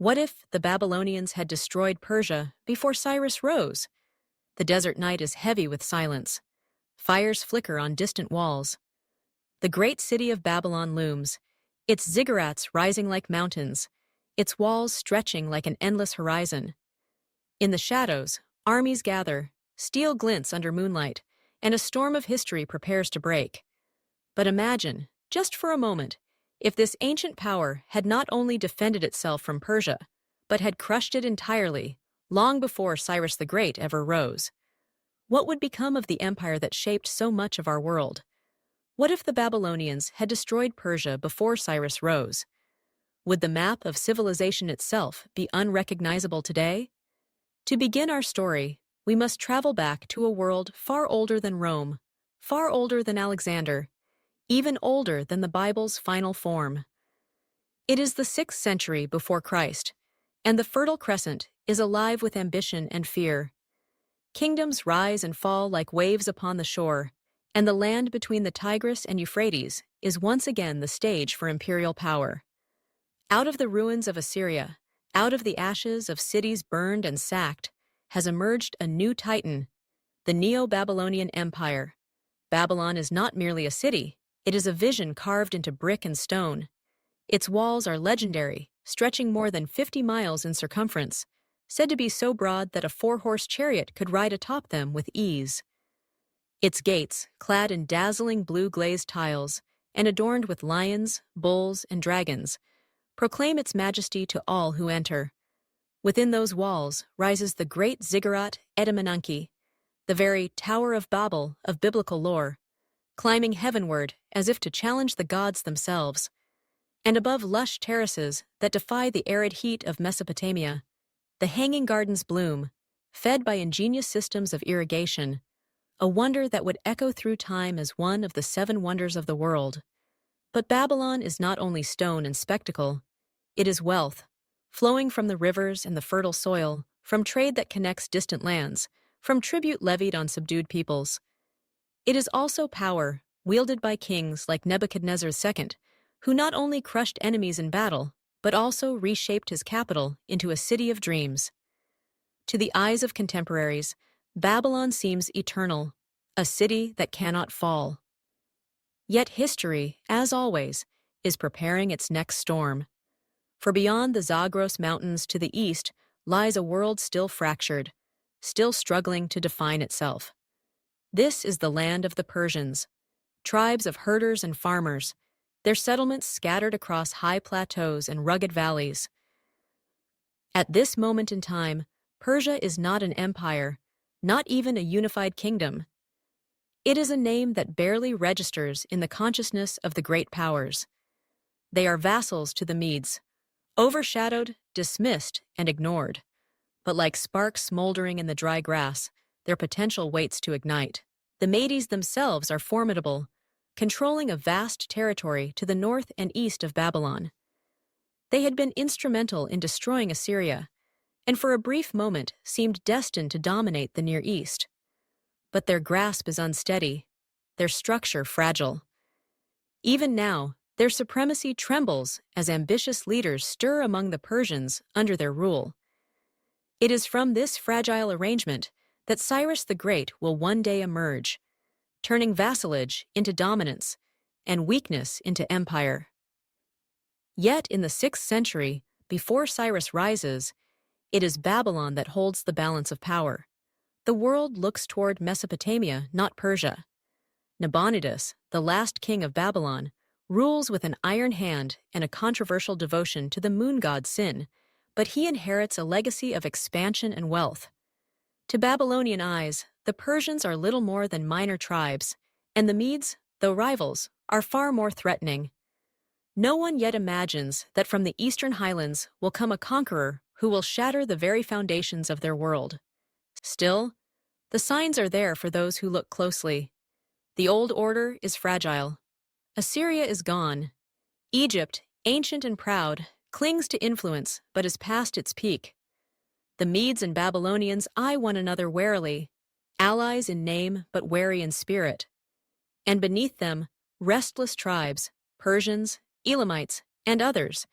What if the Babylonians had destroyed Persia before Cyrus rose? The desert night is heavy with silence. Fires flicker on distant walls. The great city of Babylon looms, its ziggurats rising like mountains, its walls stretching like an endless horizon. In the shadows, armies gather, steel glints under moonlight, and a storm of history prepares to break. But imagine, just for a moment, if this ancient power had not only defended itself from Persia, but had crushed it entirely, long before Cyrus the Great ever rose. What would become of the empire that shaped so much of our world? What if the Babylonians had destroyed Persia before Cyrus rose? Would the map of civilization itself be unrecognizable today? To begin our story, we must travel back to a world far older than Rome, far older than Alexander, even older than the Bible's final form. It is the 6th century before Christ, and the Fertile Crescent is alive with ambition and fear. Kingdoms rise and fall like waves upon the shore, and the land between the Tigris and Euphrates is once again the stage for imperial power. Out of the ruins of Assyria, out of the ashes of cities burned and sacked, has emerged a new titan, the Neo-Babylonian Empire. Babylon is not merely a city, it is a vision carved into brick and stone. Its walls are legendary, stretching more than 50 miles in circumference, said to be so broad that a 4-horse chariot could ride atop them with ease. Its gates, clad in dazzling blue glazed tiles and adorned with lions, bulls, and dragons, proclaim its majesty to all who enter. Within those walls rises the great ziggurat Etemenanki, the very Tower of Babel of biblical lore, climbing heavenward as if to challenge the gods themselves. And above lush terraces that defy the arid heat of Mesopotamia, the hanging gardens bloom, fed by ingenious systems of irrigation, a wonder that would echo through time as one of the 7 wonders of the world. But Babylon is not only stone and spectacle, it is wealth, flowing from the rivers and the fertile soil, from trade that connects distant lands, from tribute levied on subdued peoples. It is also power, wielded by kings like Nebuchadnezzar II, who not only crushed enemies in battle, but also reshaped his capital into a city of dreams. To the eyes of contemporaries, Babylon seems eternal, a city that cannot fall. Yet history, as always, is preparing its next storm. For beyond the Zagros Mountains to the east lies a world still fractured, still struggling to define itself. This is the land of the Persians, tribes of herders and farmers, their settlements scattered across high plateaus and rugged valleys. At this moment in time, Persia is not an empire, not even a unified kingdom. It is a name that barely registers in the consciousness of the great powers. They are vassals to the Medes, overshadowed, dismissed, and ignored. But like sparks smoldering in the dry grass, their potential waits to ignite. The Medes themselves are formidable, controlling a vast territory to the north and east of Babylon. They had been instrumental in destroying Assyria, and for a brief moment seemed destined to dominate the Near East. But their grasp is unsteady, their structure fragile. Even now, their supremacy trembles as ambitious leaders stir among the Persians under their rule. It is from this fragile arrangement that Cyrus the Great will one day emerge, turning vassalage into dominance and weakness into empire. Yet in the 6th century, before Cyrus rises, it is Babylon that holds the balance of power. The world looks toward Mesopotamia, not Persia. Nabonidus, the last king of Babylon, rules with an iron hand and a controversial devotion to the moon god Sin, but he inherits a legacy of expansion and wealth. To Babylonian eyes, the Persians are little more than minor tribes, and the Medes, though rivals, are far more threatening. No one yet imagines that from the eastern highlands will come a conqueror who will shatter the very foundations of their world. Still, the signs are there for those who look closely. The old order is fragile. Assyria is gone. Egypt, ancient and proud, clings to influence but is past its peak. The Medes and Babylonians eye one another warily, allies in name but wary in spirit. And beneath them, restless tribes, Persians, Elamites, and others,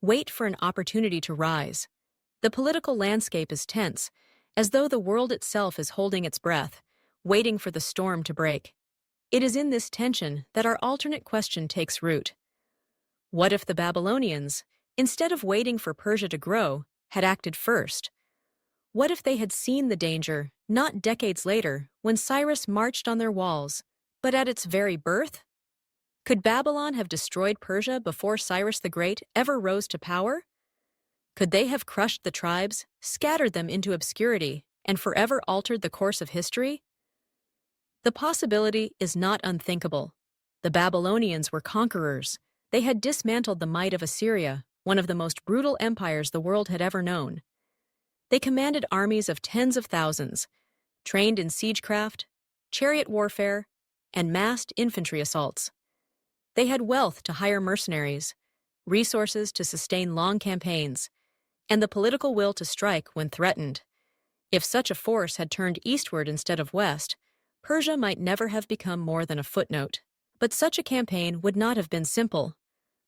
wait for an opportunity to rise. The political landscape is tense, as though the world itself is holding its breath, waiting for the storm to break. It is in this tension that our alternate question takes root. What if the Babylonians, instead of waiting for Persia to grow, had acted first? What if they had seen the danger, not decades later, when Cyrus marched on their walls, but at its very birth? Could Babylon have destroyed Persia before Cyrus the Great ever rose to power? Could they have crushed the tribes, scattered them into obscurity, and forever altered the course of history? The possibility is not unthinkable. The Babylonians were conquerors. They had dismantled the might of Assyria, one of the most brutal empires the world had ever known. They commanded armies of tens of thousands, trained in siegecraft, chariot warfare, and massed infantry assaults. They had wealth to hire mercenaries, resources to sustain long campaigns, and the political will to strike when threatened. If such a force had turned eastward instead of west, Persia might never have become more than a footnote. But such a campaign would not have been simple.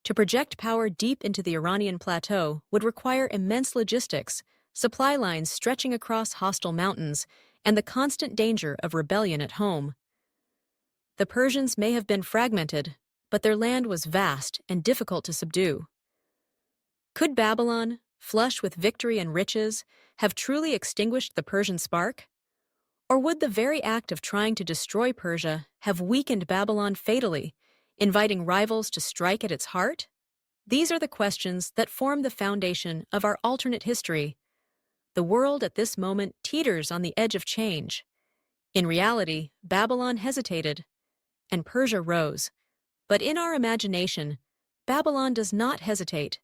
To project power deep into the Iranian plateau would require immense logistics, supply lines stretching across hostile mountains, and the constant danger of rebellion at home. The Persians may have been fragmented, but their land was vast and difficult to subdue. Could Babylon, flush with victory and riches, have truly extinguished the Persian spark? Or would the very act of trying to destroy Persia have weakened Babylon fatally, inviting rivals to strike at its heart? These are the questions that form the foundation of our alternate history. The world at this moment teeters on the edge of change. In reality, Babylon hesitated, and Persia rose. But in our imagination, Babylon does not hesitate.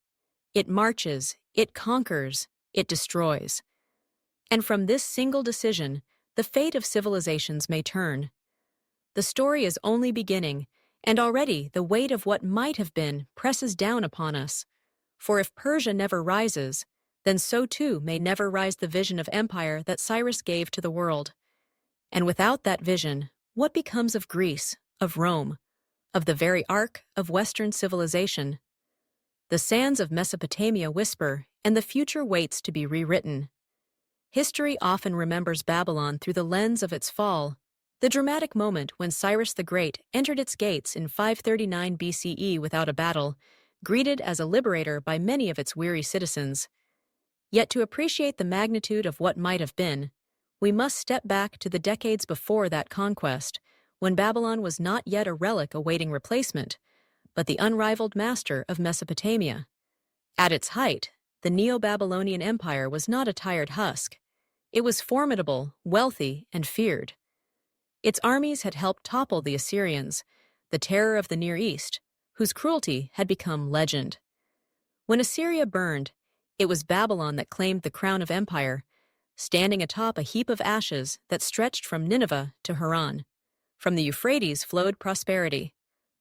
It marches, it conquers, it destroys. And from this single decision, the fate of civilizations may turn. The story is only beginning, and already the weight of what might have been presses down upon us. For if Persia never rises, then so too may never rise the vision of empire that Cyrus gave to the world. And without that vision, what becomes of Greece, of Rome, of the very ark of Western civilization? The sands of Mesopotamia whisper, and the future waits to be rewritten. History often remembers Babylon through the lens of its fall, the dramatic moment when Cyrus the Great entered its gates in 539 BCE without a battle, greeted as a liberator by many of its weary citizens. Yet to appreciate the magnitude of what might have been, we must step back to the decades before that conquest, when Babylon was not yet a relic awaiting replacement, but the unrivaled master of Mesopotamia. At its height, the Neo-Babylonian Empire was not a tired husk. It was formidable, wealthy, and feared. Its armies had helped topple the Assyrians, the terror of the Near East, whose cruelty had become legend. When Assyria burned, it was Babylon that claimed the crown of empire, standing atop a heap of ashes that stretched from Nineveh to Haran. From the Euphrates flowed prosperity.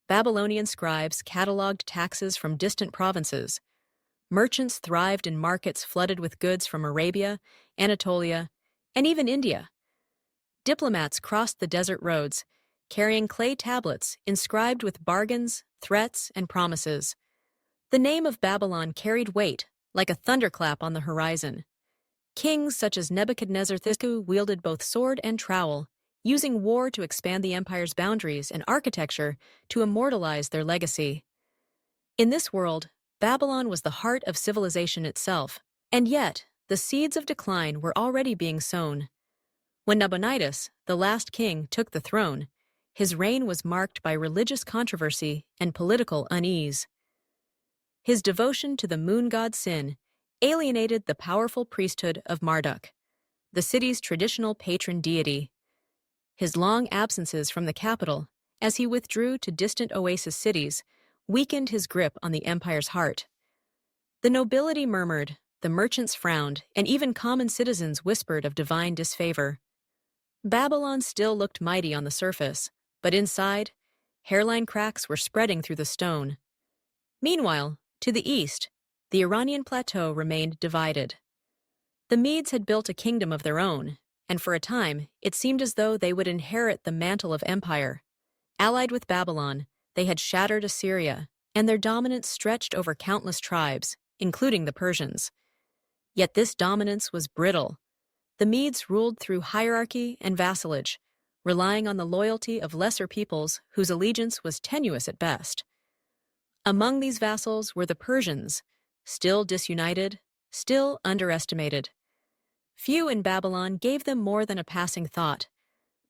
Babylonian scribes cataloged taxes from distant provinces. Merchants thrived in markets flooded with goods from Arabia, Anatolia, and even India. Diplomats crossed the desert roads, carrying clay tablets inscribed with bargains, threats, and promises. The name of Babylon carried weight, like a thunderclap on the horizon. Kings such as Nebuchadnezzar II wielded both sword and trowel, using war to expand the empire's boundaries and architecture to immortalize their legacy. In this world, Babylon was the heart of civilization itself, and yet the seeds of decline were already being sown. When Nabonidus, the last king, took the throne, his reign was marked by religious controversy and political unease. His devotion to the moon god Sin alienated the powerful priesthood of Marduk, the city's traditional patron deity. His long absences from the capital, as he withdrew to distant oasis cities, weakened his grip on the empire's heart. The nobility murmured, the merchants frowned, and even common citizens whispered of divine disfavor. Babylon still looked mighty on the surface, but inside, hairline cracks were spreading through the stone. Meanwhile, to the east, the Iranian plateau remained divided. The Medes had built a kingdom of their own, and for a time, it seemed as though they would inherit the mantle of empire. Allied with Babylon, they had shattered Assyria, and their dominance stretched over countless tribes, including the Persians. Yet this dominance was brittle. The Medes ruled through hierarchy and vassalage, relying on the loyalty of lesser peoples whose allegiance was tenuous at best. Among these vassals were the Persians, still disunited, still underestimated. Few in Babylon gave them more than a passing thought,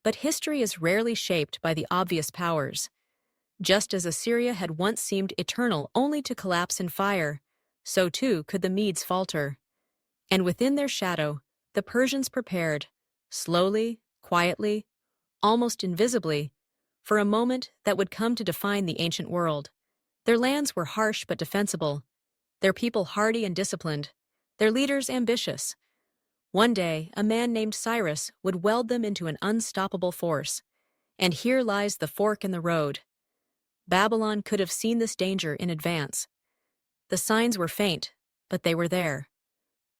but history is rarely shaped by the obvious powers. Just as Assyria had once seemed eternal only to collapse in fire, so too could the Medes falter. And within their shadow, the Persians prepared, slowly, quietly, almost invisibly, for a moment that would come to define the ancient world. Their lands were harsh but defensible, their people hardy and disciplined, their leaders ambitious. One day, a man named Cyrus would weld them into an unstoppable force. And here lies the fork in the road. Babylon could have seen this danger in advance. The signs were faint, but they were there.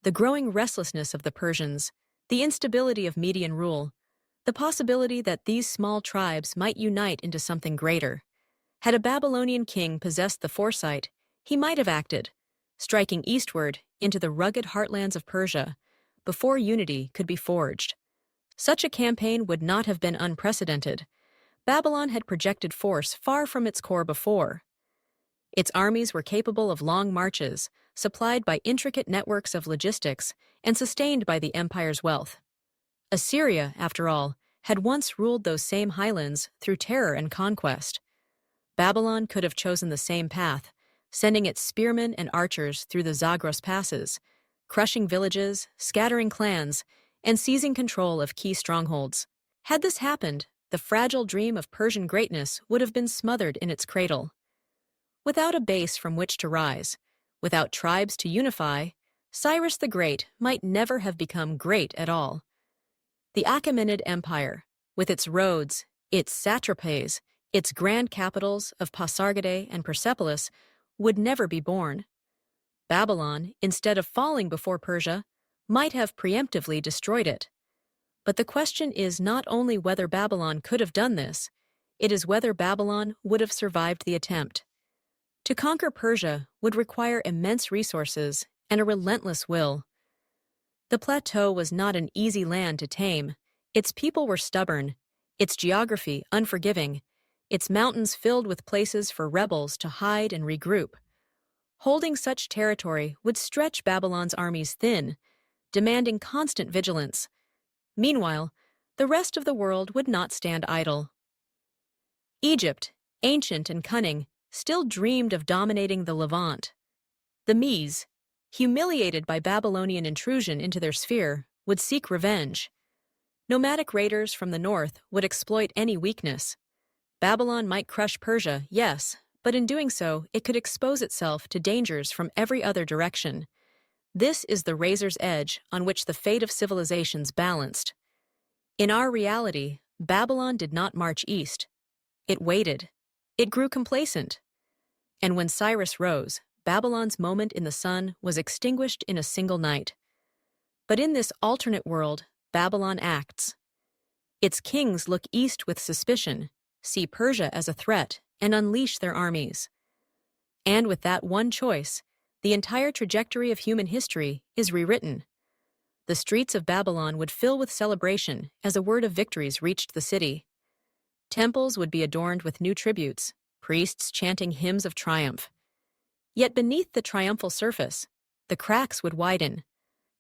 The growing restlessness of the Persians, the instability of Median rule, the possibility that these small tribes might unite into something greater. Had a Babylonian king possessed the foresight, he might have acted, striking eastward into the rugged heartlands of Persia, before unity could be forged. Such a campaign would not have been unprecedented. Babylon had projected force far from its core before. Its armies were capable of long marches, supplied by intricate networks of logistics, and sustained by the empire's wealth. Assyria, after all, had once ruled those same highlands through terror and conquest. Babylon could have chosen the same path, sending its spearmen and archers through the Zagros passes, crushing villages, scattering clans, and seizing control of key strongholds. Had this happened, the fragile dream of Persian greatness would have been smothered in its cradle. Without a base from which to rise, without tribes to unify, Cyrus the Great might never have become great at all. The Achaemenid Empire, with its roads, its satrapies, its grand capitals of Pasargadae and Persepolis, would never be born. Babylon, instead of falling before Persia, might have preemptively destroyed it. But the question is not only whether Babylon could have done this, it is whether Babylon would have survived the attempt. To conquer Persia would require immense resources and a relentless will. The plateau was not an easy land to tame. Its people were stubborn, its geography unforgiving, its mountains filled with places for rebels to hide and regroup. Holding such territory would stretch Babylon's armies thin, demanding constant vigilance. Meanwhile, the rest of the world would not stand idle. Egypt, ancient and cunning, still dreamed of dominating the Levant. The Medes, humiliated by Babylonian intrusion into their sphere, would seek revenge. Nomadic raiders from the north would exploit any weakness. Babylon might crush Persia, yes, but in doing so, it could expose itself to dangers from every other direction. This is the razor's edge on which the fate of civilizations balanced. In our reality, Babylon did not march east. It waited. It grew complacent. And when Cyrus rose, Babylon's moment in the sun was extinguished in a single night. But in this alternate world, Babylon acts. Its kings look east with suspicion, see Persia as a threat, and unleash their armies. And with that one choice, the entire trajectory of human history is rewritten. The streets of Babylon would fill with celebration as a word of victories reached the city. Temples would be adorned with new tributes, priests chanting hymns of triumph. Yet beneath the triumphal surface, the cracks would widen.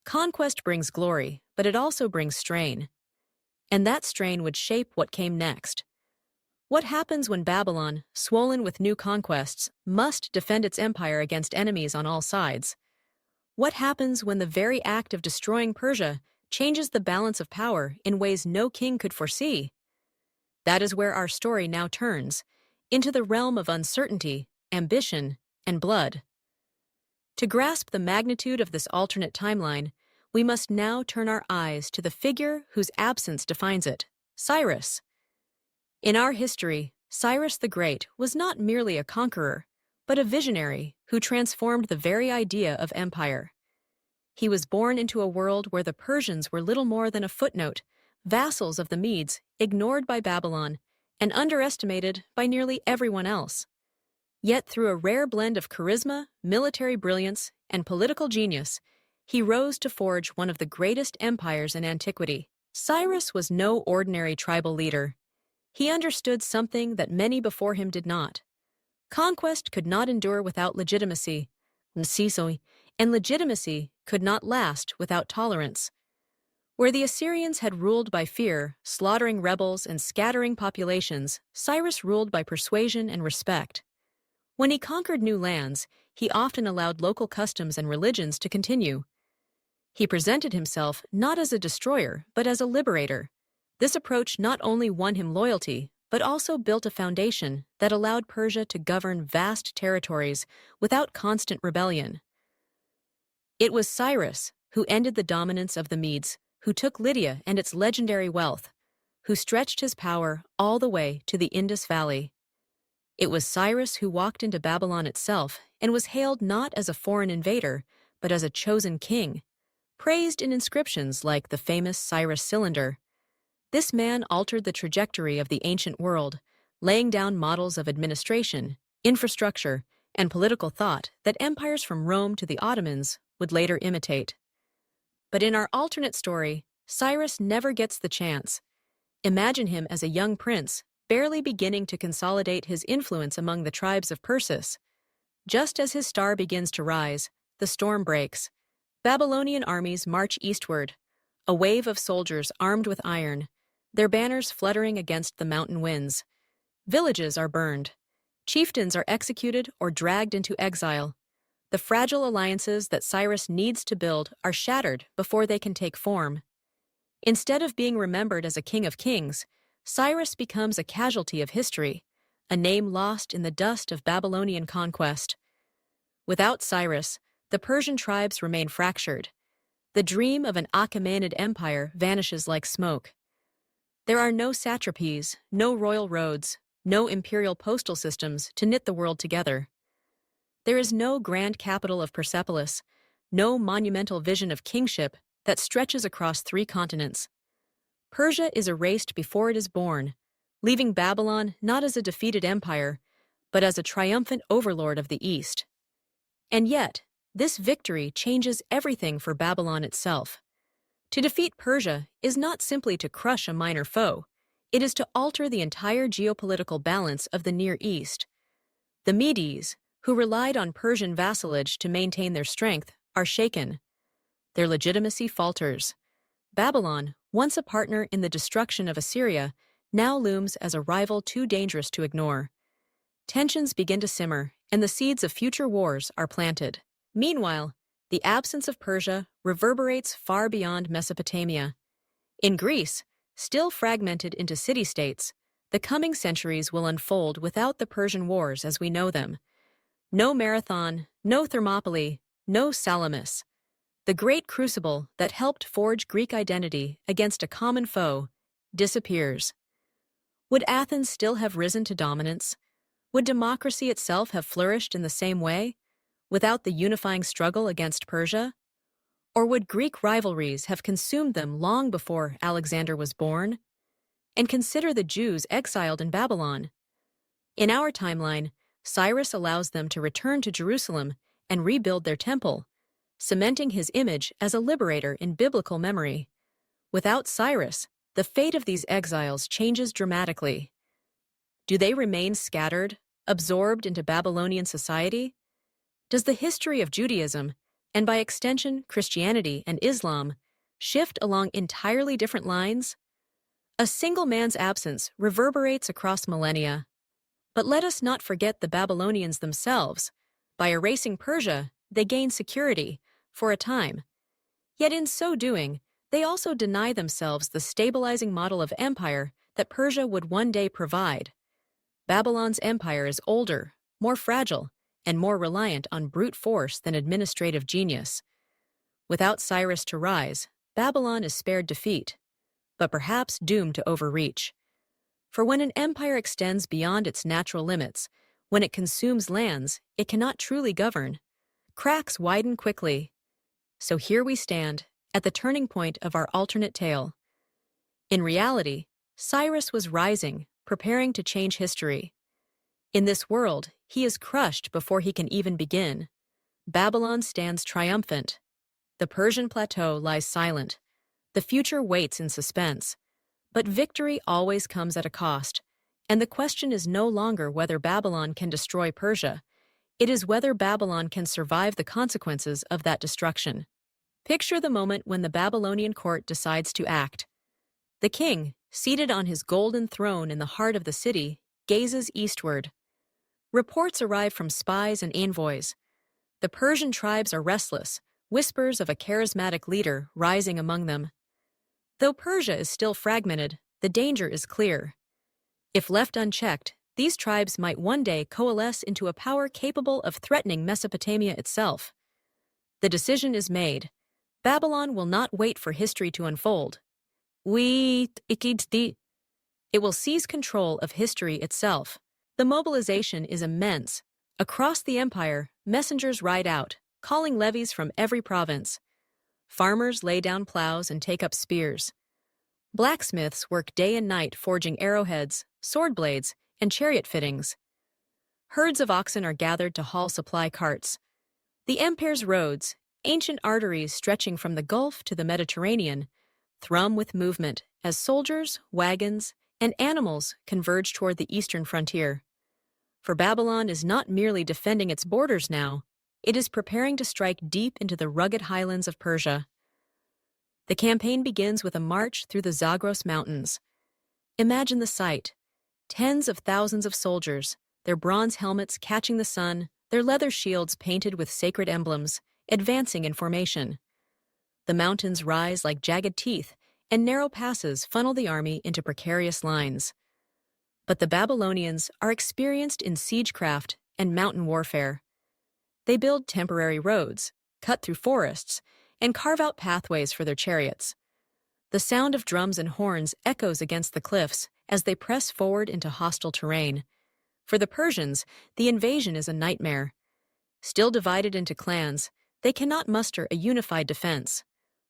Conquest brings glory, but it also brings strain. And that strain would shape what came next. What happens when Babylon, swollen with new conquests, must defend its empire against enemies on all sides? What happens when the very act of destroying Persia changes the balance of power in ways no king could foresee? That is where our story now turns, into the realm of uncertainty, ambition, and blood. To grasp the magnitude of this alternate timeline, we must now turn our eyes to the figure whose absence defines it, Cyrus. In our history, Cyrus the Great was not merely a conqueror, but a visionary who transformed the very idea of empire. He was born into a world where the Persians were little more than a footnote, vassals of the Medes, ignored by Babylon, and underestimated by nearly everyone else. Yet through a rare blend of charisma, military brilliance, and political genius, he rose to forge one of the greatest empires in antiquity. Cyrus was no ordinary tribal leader. He understood something that many before him did not. Conquest could not endure without legitimacy, and legitimacy could not last without tolerance. Where the Assyrians had ruled by fear, slaughtering rebels and scattering populations, Cyrus ruled by persuasion and respect. When he conquered new lands, he often allowed local customs and religions to continue. He presented himself not as a destroyer, but as a liberator. This approach not only won him loyalty, but also built a foundation that allowed Persia to govern vast territories without constant rebellion. It was Cyrus who ended the dominance of the Medes, who took Lydia and its legendary wealth, who stretched his power all the way to the Indus Valley. It was Cyrus who walked into Babylon itself and was hailed not as a foreign invader, but as a chosen king, praised in inscriptions like the famous Cyrus cylinder. This man altered the trajectory of the ancient world, laying down models of administration, infrastructure, and political thought that empires from Rome to the Ottomans would later imitate. But in our alternate story, Cyrus never gets the chance. Imagine him as a young prince, barely beginning to consolidate his influence among the tribes of Persis. Just as his star begins to rise, the storm breaks. Babylonian armies march eastward, a wave of soldiers armed with iron, their banners fluttering against the mountain winds. Villages are burned. Chieftains are executed or dragged into exile. The fragile alliances that Cyrus needs to build are shattered before they can take form. Instead of being remembered as a king of kings, Cyrus becomes a casualty of history, a name lost in the dust of Babylonian conquest. Without Cyrus, the Persian tribes remain fractured. The dream of an Achaemenid empire vanishes like smoke. There are no satrapies, no royal roads, no imperial postal systems to knit the world together. There is no grand capital of Persepolis, no monumental vision of kingship that stretches across 3 continents. Persia is erased before it is born, leaving Babylon not as a defeated empire, but as a triumphant overlord of the East. And yet, this victory changes everything for Babylon itself. To defeat Persia is not simply to crush a minor foe, it is to alter the entire geopolitical balance of the Near East. The Medes, who relied on Persian vassalage to maintain their strength, are shaken. Their legitimacy falters. Babylon, once a partner in the destruction of Assyria, now looms as a rival too dangerous to ignore. Tensions begin to simmer, and the seeds of future wars are planted. Meanwhile, the absence of Persia reverberates far beyond Mesopotamia. In Greece, still fragmented into city-states, the coming centuries will unfold without the Persian wars as we know them. No Marathon, no Thermopylae, no Salamis. The great crucible that helped forge Greek identity against a common foe disappears. Would Athens still have risen to dominance? Would democracy itself have flourished in the same way, without the unifying struggle against Persia? Or would Greek rivalries have consumed them long before Alexander was born? And consider the Jews exiled in Babylon. In our timeline, Cyrus allows them to return to Jerusalem and rebuild their temple, cementing his image as a liberator in biblical memory. Without Cyrus, the fate of these exiles changes dramatically. Do they remain scattered, absorbed into Babylonian society? Does the history of Judaism, and by extension Christianity and Islam, shift along entirely different lines? A single man's absence reverberates across millennia. But let us not forget the Babylonians themselves. By erasing Persia, they gain security, for a time. Yet in so doing, they also deny themselves the stabilizing model of empire that Persia would one day provide. Babylon's empire is older, more fragile, and more reliant on brute force than administrative genius. Without Cyrus to rise, Babylon is spared defeat, but perhaps doomed to overreach. For when an empire extends beyond its natural limits, when it consumes lands it cannot truly govern, cracks widen quickly. So here we stand, at the turning point of our alternate tale. In reality, Cyrus was rising, preparing to change history. In this world, he is crushed before he can even begin. Babylon stands triumphant. The Persian plateau lies silent. The future waits in suspense. But victory always comes at a cost, and the question is no longer whether Babylon can destroy Persia. It is whether Babylon can survive the consequences of that destruction. Picture the moment when the Babylonian court decides to act. The king, seated on his golden throne in the heart of the city, gazes eastward. Reports arrive from spies and envoys. The Persian tribes are restless, whispers of a charismatic leader rising among them. Though Persia is still fragmented, the danger is clear. If left unchecked, these tribes might one day coalesce into a power capable of threatening Mesopotamia itself. The decision is made. Babylon will not wait for history to unfold. It will seize control of history itself. The mobilization is immense. Across the empire, messengers ride out, calling levies from every province. Farmers lay down plows and take up spears. Blacksmiths work day and night forging arrowheads, sword blades, and chariot fittings. Herds of oxen are gathered to haul supply carts. The empire's roads, ancient arteries stretching from the Gulf to the Mediterranean, thrum with movement as soldiers, wagons, and animals converge toward the eastern frontier. For Babylon is not merely defending its borders now, it is preparing to strike deep into the rugged highlands of Persia. The campaign begins with a march through the Zagros Mountains. Imagine the sight. Tens of thousands of soldiers, their bronze helmets catching the sun, their leather shields painted with sacred emblems, advancing in formation. The mountains rise like jagged teeth, and narrow passes funnel the army into precarious lines. But the Babylonians are experienced in siegecraft and mountain warfare. They build temporary roads, cut through forests, and carve out pathways for their chariots. The sound of drums and horns echoes against the cliffs as they press forward into hostile terrain. For the Persians, the invasion is a nightmare. Still divided into clans, they cannot muster a unified defense.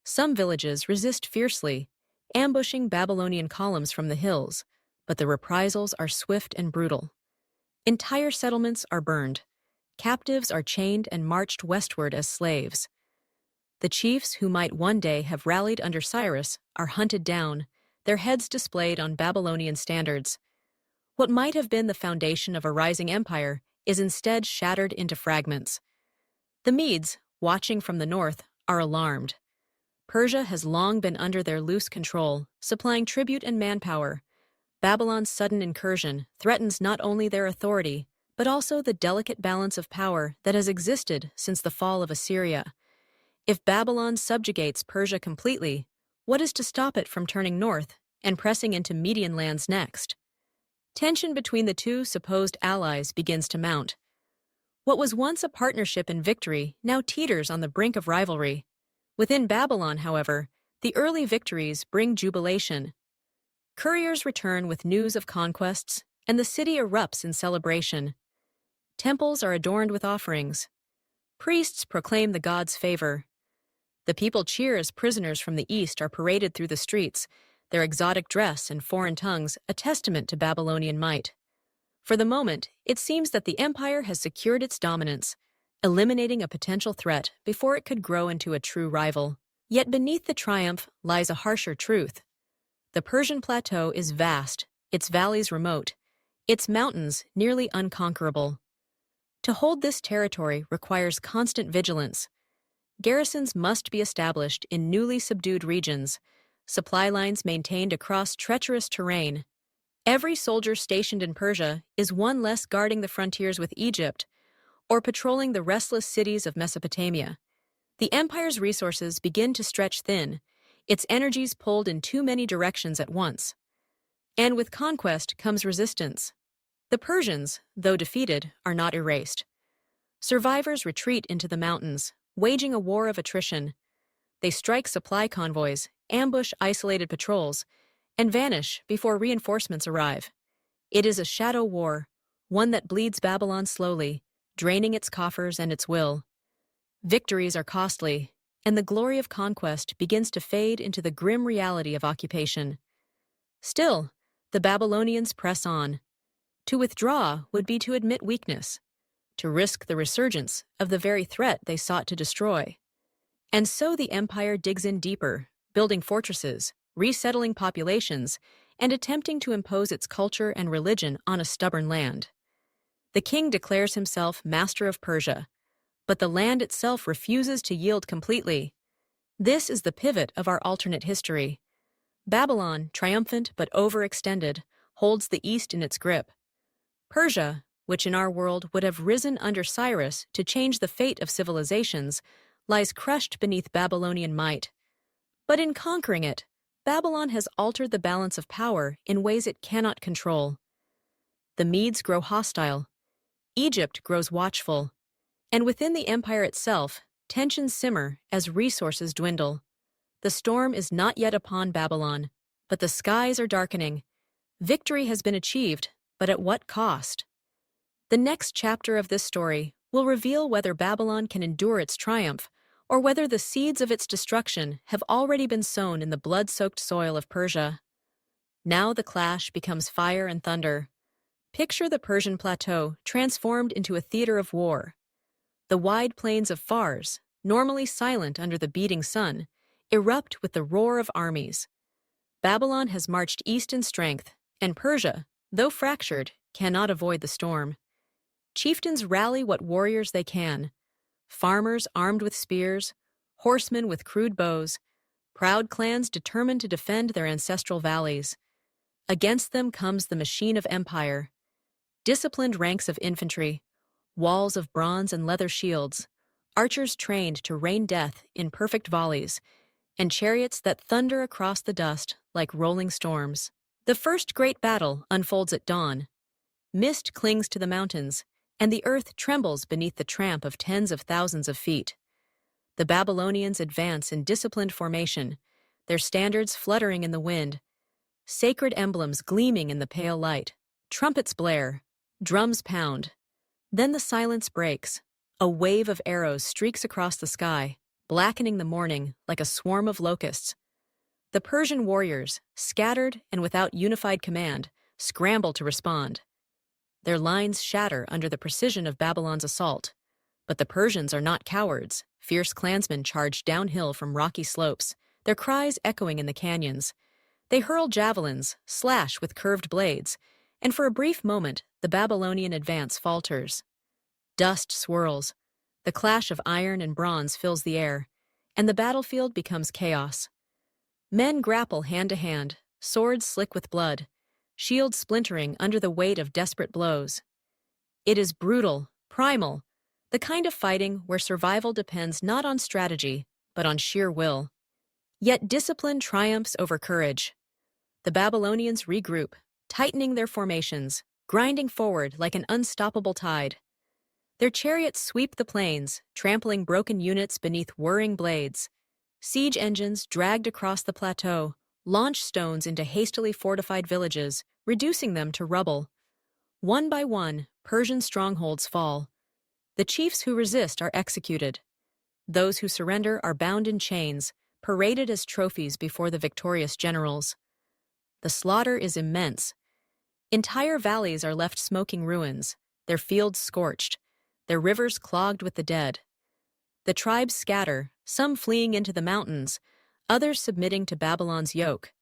Some villages resist fiercely, ambushing Babylonian columns from the hills, but the reprisals are swift and brutal. Entire settlements are burned. Captives are chained and marched westward as slaves. The chiefs who might one day have rallied under Cyrus are hunted down, their heads displayed on Babylonian standards. What might have been the foundation of a rising empire is instead shattered into fragments. The Medes, watching from the north, are alarmed. Persia has long been under their loose control, supplying tribute and manpower. Babylon's sudden incursion threatens not only their authority, but also the delicate balance of power that has existed since the fall of Assyria. If Babylon subjugates Persia completely, what is to stop it from turning north and pressing into Median lands next? Tension between the two supposed allies begins to mount. What was once a partnership in victory now teeters on the brink of rivalry. Within Babylon, however, the early victories bring jubilation. Couriers return with news of conquests, and the city erupts in celebration. Temples are adorned with offerings. Priests proclaim the gods' favor. The people cheer as prisoners from the east are paraded through the streets, their exotic dress and foreign tongues a testament to Babylonian might. For the moment, it seems that the empire has secured its dominance, eliminating a potential threat before it could grow into a true rival. Yet beneath the triumph lies a harsher truth. The Persian plateau is vast, its valleys remote, its mountains nearly unconquerable. To hold this territory requires constant vigilance. Garrisons must be established in newly subdued regions, supply lines maintained across treacherous terrain. Every soldier stationed in Persia is one less guarding the frontiers with Egypt or patrolling the restless cities of Mesopotamia. The empire's resources begin to stretch thin, its energies pulled in too many directions at once. And with conquest comes resistance. The Persians, though defeated, are not erased. Survivors retreat into the mountains, waging a war of attrition. They strike supply convoys, ambush isolated patrols, and vanish before reinforcements arrive. It is a shadow war, one that bleeds Babylon slowly, draining its coffers and its will. Victories are costly, and the glory of conquest begins to fade into the grim reality of occupation. Still, the Babylonians press on. To withdraw would be to admit weakness, to risk the resurgence of the very threat they sought to destroy. And so the empire digs in deeper, building fortresses, resettling populations, and attempting to impose its culture and religion on a stubborn land. The king declares himself master of Persia, but the land itself refuses to yield completely. This is the pivot of our alternate history. Babylon, triumphant but overextended, holds the East in its grip. Persia, which in our world would have risen under Cyrus to change the fate of civilizations, lies crushed beneath Babylonian might. But in conquering it, Babylon has altered the balance of power in ways it cannot control. The Medes grow hostile, Egypt grows watchful, and within the empire itself, tensions simmer as resources dwindle. The storm is not yet upon Babylon, but the skies are darkening. Victory has been achieved, but at what cost? The next chapter of this story will reveal whether Babylon can endure its triumph, or whether the seeds of its destruction have already been sown in the blood-soaked soil of Persia. Now the clash becomes fire and thunder. Picture the Persian plateau transformed into a theater of war. The wide plains of Fars, normally silent under the beating sun, erupt with the roar of armies. Babylon has marched east in strength, and Persia, though fractured, cannot avoid the storm. Chieftains rally what warriors they can. Farmers armed with spears, horsemen with crude bows, proud clans determined to defend their ancestral valleys. Against them comes the machine of empire. Disciplined ranks of infantry, walls of bronze and leather shields, archers trained to rain death in perfect volleys, and chariots that thunder across the dust like rolling storms. The first great battle unfolds at dawn. Mist clings to the mountains, and the earth trembles beneath the tramp of tens of thousands of feet. The Babylonians advance in disciplined formation, their standards fluttering in the wind, sacred emblems gleaming in the pale light. Trumpets blare, drums pound. Then the silence breaks. A wave of arrows streaks across the sky, blackening the morning like a swarm of locusts. The Persian warriors, scattered and without unified command, scramble to respond. Their lines shatter under the precision of Babylon's assault. But the Persians are not cowards. Fierce clansmen charge downhill from rocky slopes, their cries echoing in the canyons. They hurl javelins, slash with curved blades, and for a brief moment, the Babylonian advance falters. Dust swirls. The clash of iron and bronze fills the air, and the battlefield becomes chaos. Men grapple hand to hand, swords slick with blood, shields splintering under the weight of desperate blows. It is brutal, primal, the kind of fighting where survival depends not on strategy, but on sheer will. Yet discipline triumphs over courage. The Babylonians regroup, tightening their formations, grinding forward like an unstoppable tide. Their chariots sweep the plains, trampling broken units beneath whirring blades. Siege engines dragged across the plateau, launch stones into hastily fortified villages, reducing them to rubble. One by one, Persian strongholds fall. The chiefs who resist are executed. Those who surrender are bound in chains, paraded as trophies before the victorious generals. The slaughter is immense. Entire valleys are left smoking ruins, their fields scorched, their rivers clogged with the dead. The tribes scatter, some fleeing into the mountains, others submitting to Babylon's yoke.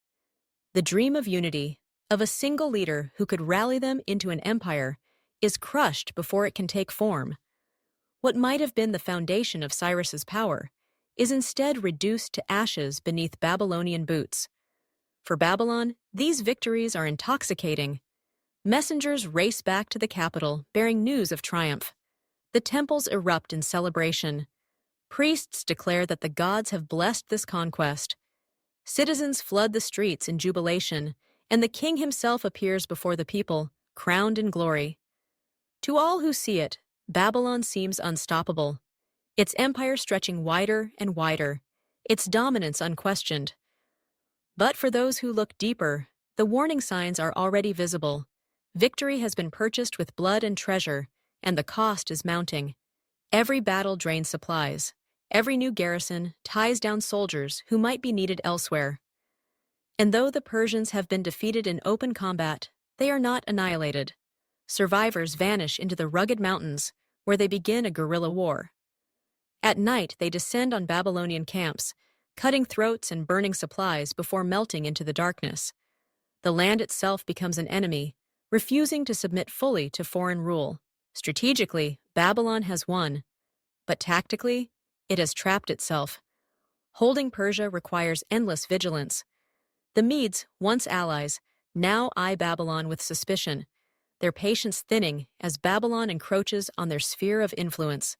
The dream of unity, of a single leader who could rally them into an empire, is crushed before it can take form. What might have been the foundation of Cyrus's power is instead reduced to ashes beneath Babylonian boots. For Babylon, these victories are intoxicating. Messengers race back to the capital bearing news of triumph. The temples erupt in celebration. Priests declare that the gods have blessed this conquest. Citizens flood the streets in jubilation, and the king himself appears before the people, crowned in glory. To all who see it, Babylon seems unstoppable, its empire stretching wider and wider, its dominance unquestioned. But for those who look deeper, the warning signs are already visible. Victory has been purchased with blood and treasure, and the cost is mounting. Every battle drains supplies. Every new garrison ties down soldiers who might be needed elsewhere. And though the Persians have been defeated in open combat, they are not annihilated. survivors vanish into the rugged mountains, where they begin a guerrilla war. At night, they descend on Babylonian camps, cutting throats and burning supplies before melting into the darkness. The land itself becomes an enemy, refusing to submit fully to foreign rule. Strategically, Babylon has won, but tactically, it has trapped itself. Holding Persia requires endless vigilance. The Medes, once allies, now eye Babylon with suspicion, their patience thinning as Babylon encroaches on their sphere of influence.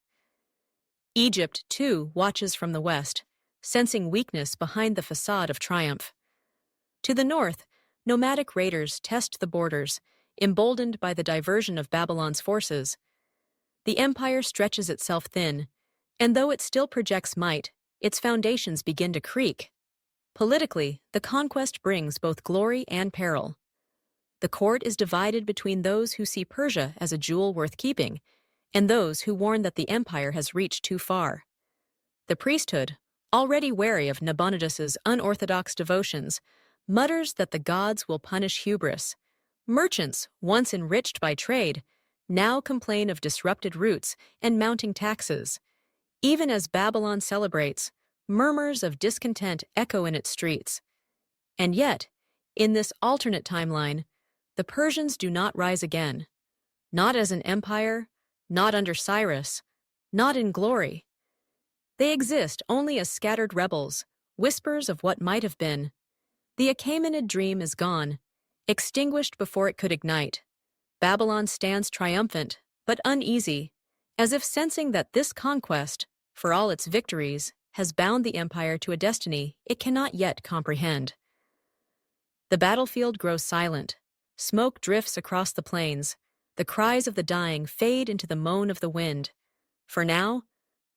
Egypt, too, watches from the west, sensing weakness behind the facade of triumph. To the north, nomadic raiders test the borders, emboldened by the diversion of Babylon's forces. The empire stretches itself thin, and though it still projects might, its foundations begin to creak. Politically, the conquest brings both glory and peril. The court is divided between those who see Persia as a jewel worth keeping, and those who warn that the empire has reached too far. The priesthood, already wary of Nabonidus's unorthodox devotions, mutters that the gods will punish hubris. Merchants, once enriched by trade, now complain of disrupted routes and mounting taxes. Even as Babylon celebrates, murmurs of discontent echo in its streets. And yet, in this alternate timeline, the Persians do not rise again. Not as an empire, not under Cyrus, not in glory. They exist only as scattered rebels, whispers of what might have been. The Achaemenid dream is gone, extinguished before it could ignite. Babylon stands triumphant, but uneasy, as if sensing that this conquest, for all its victories, has bound the empire to a destiny it cannot yet comprehend. The battlefield grows silent. Smoke drifts across the plains. The cries of the dying fade into the moan of the wind. For now,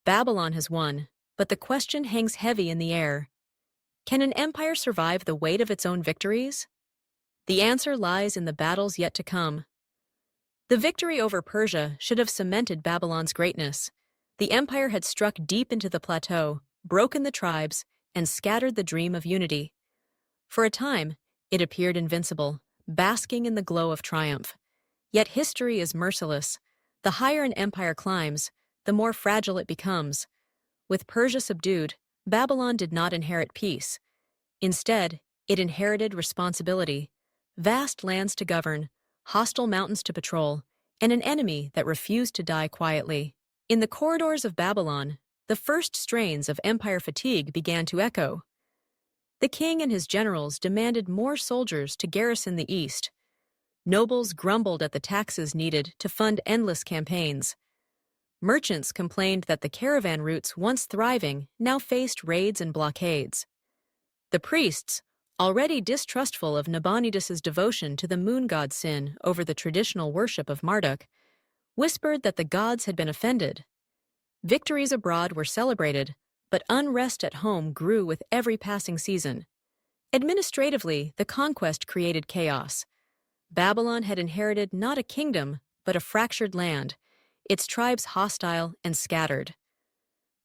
Babylon has won, but the question hangs heavy in the air. Can an empire survive the weight of its own victories? The answer lies in the battles yet to come. The victory over Persia should have cemented Babylon's greatness. The empire had struck deep into the plateau, broken the tribes, and scattered the dream of unity. For a time, it appeared invincible, basking in the glow of triumph. Yet history is merciless. The higher an empire climbs, the more fragile it becomes. With Persia subdued, Babylon did not inherit peace. Instead, it inherited responsibility, vast lands to govern, hostile mountains to patrol, and an enemy that refused to die quietly. In the corridors of Babylon, the first strains of empire fatigue began to echo. The king and his generals demanded more soldiers to garrison the east. Nobles grumbled at the taxes needed to fund endless campaigns. Merchants complained that the caravan routes once thriving now faced raids and blockades. The priests, already distrustful of Nabonidus's devotion to the moon god Sin over the traditional worship of Marduk, whispered that the gods had been offended. Victories abroad were celebrated, but unrest at home grew with every passing season. Administratively, the conquest created chaos. Babylon had inherited not a kingdom, but a fractured land, its tribes hostile and scattered.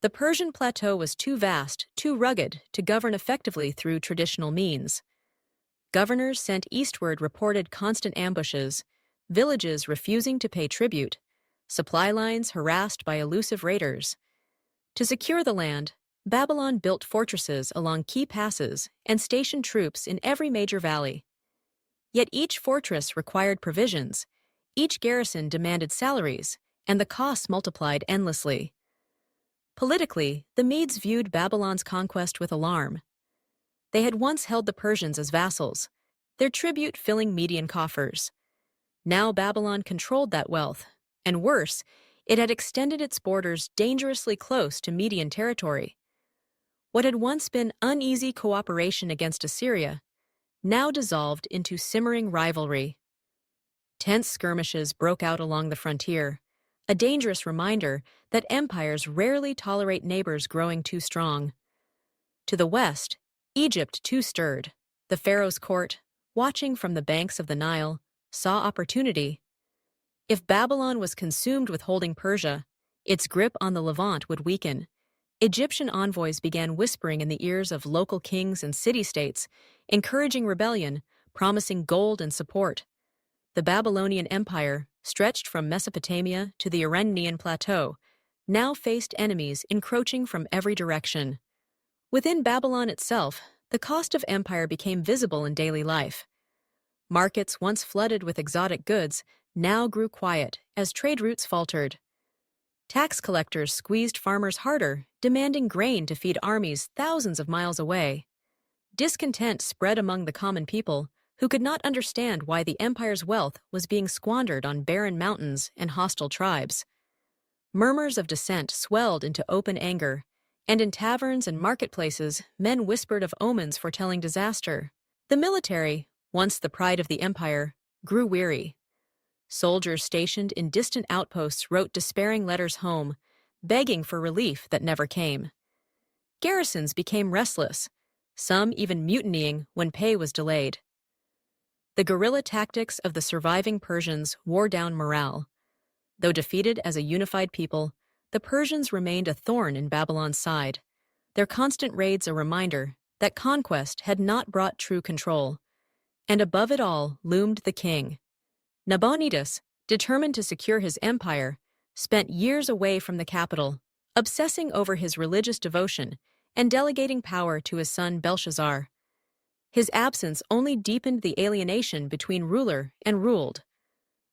The Persian plateau was too vast, too rugged, to govern effectively through traditional means. Governors sent eastward reported constant ambushes, villages refusing to pay tribute, supply lines harassed by elusive raiders. To secure the land, Babylon built fortresses along key passes and stationed troops in every major valley. Yet each fortress required provisions, each garrison demanded salaries, and the costs multiplied endlessly. Politically, the Medes viewed Babylon's conquest with alarm. They had once held the Persians as vassals, their tribute filling Median coffers. Now Babylon controlled that wealth, and worse, it had extended its borders dangerously close to Median territory. What had once been uneasy cooperation against Assyria now dissolved into simmering rivalry. Tense skirmishes broke out along the frontier, a dangerous reminder that empires rarely tolerate neighbors growing too strong. To the west, Egypt too stirred. The pharaoh's court, watching from the banks of the Nile, saw opportunity. If Babylon was consumed with holding Persia, its grip on the Levant would weaken. Egyptian envoys began whispering in the ears of local kings and city-states, encouraging rebellion, promising gold and support. the Babylonian Empire, stretched from Mesopotamia to the Iranian plateau, now faced enemies encroaching from every direction. Within Babylon itself, the cost of empire became visible in daily life. Markets once flooded with exotic goods now grew quiet as trade routes faltered. Tax collectors squeezed farmers harder, demanding grain to feed armies thousands of miles away. Discontent spread among the common people, who could not understand why the empire's wealth was being squandered on barren mountains and hostile tribes. Murmurs of dissent swelled into open anger, and in taverns and marketplaces, men whispered of omens foretelling disaster. The military, once the pride of the empire, grew weary. Soldiers stationed in distant outposts wrote despairing letters home, begging for relief that never came. Garrisons became restless, some even mutinying when pay was delayed. The guerrilla tactics of the surviving Persians wore down morale. Though defeated as a unified people, the Persians remained a thorn in Babylon's side, their constant raids a reminder that conquest had not brought true control. And above it all loomed the king. Nabonidus, determined to secure his empire, spent years away from the capital, obsessing over his religious devotion and delegating power to his son Belshazzar. His absence only deepened the alienation between ruler and ruled.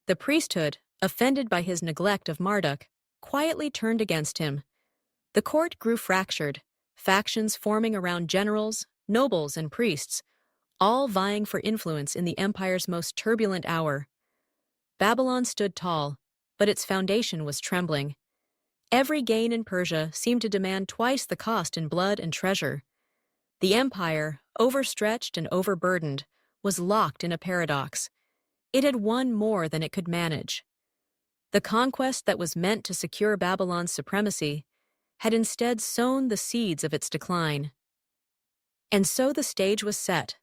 The priesthood, offended by his neglect of Marduk, quietly turned against him. The court grew fractured, factions forming around generals, nobles, and priests, all vying for influence in the empire's most turbulent hour. Babylon stood tall, but its foundation was trembling. Every gain in Persia seemed to demand twice the cost in blood and treasure. The empire, overstretched and overburdened, was locked in a paradox. It had won more than it could manage. The conquest that was meant to secure Babylon's supremacy had instead sown the seeds of its decline. And so the stage was set.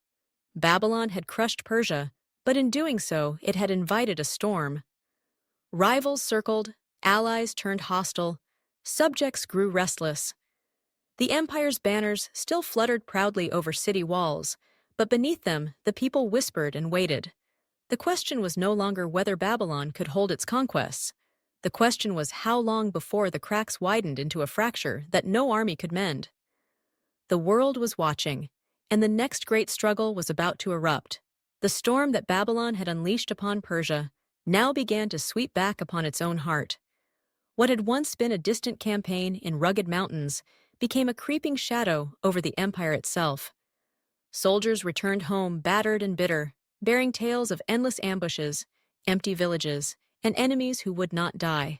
Babylon had crushed Persia, but in doing so, it had invited a storm. Rivals circled, allies turned hostile, subjects grew restless. The empire's banners still fluttered proudly over city walls, but beneath them, the people whispered and waited. The question was no longer whether Babylon could hold its conquests. The question was how long before the cracks widened into a fracture that no army could mend. The world was watching, and the next great struggle was about to erupt. The storm that Babylon had unleashed upon Persia now began to sweep back upon its own heart. What had once been a distant campaign in rugged mountains became a creeping shadow over the empire itself. Soldiers returned home battered and bitter, bearing tales of endless ambushes, empty villages, and enemies who would not die.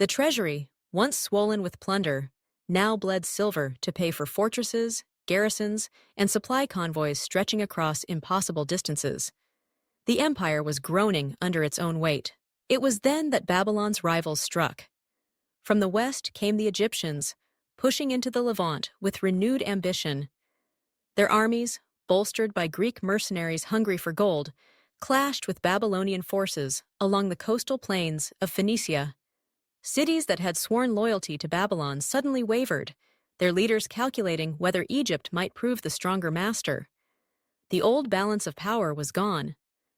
The treasury, once swollen with plunder, now bled silver to pay for fortresses, garrisons, and supply convoys stretching across impossible distances. The empire was groaning under its own weight. It was then that Babylon's rivals struck. From the west came the Egyptians, pushing into the Levant with renewed ambition. Their armies, bolstered by Greek mercenaries hungry for gold, clashed with Babylonian forces along the coastal plains of Phoenicia. Cities that had sworn loyalty to Babylon suddenly wavered, their leaders calculating whether Egypt might prove the stronger master. The old balance of power was gone.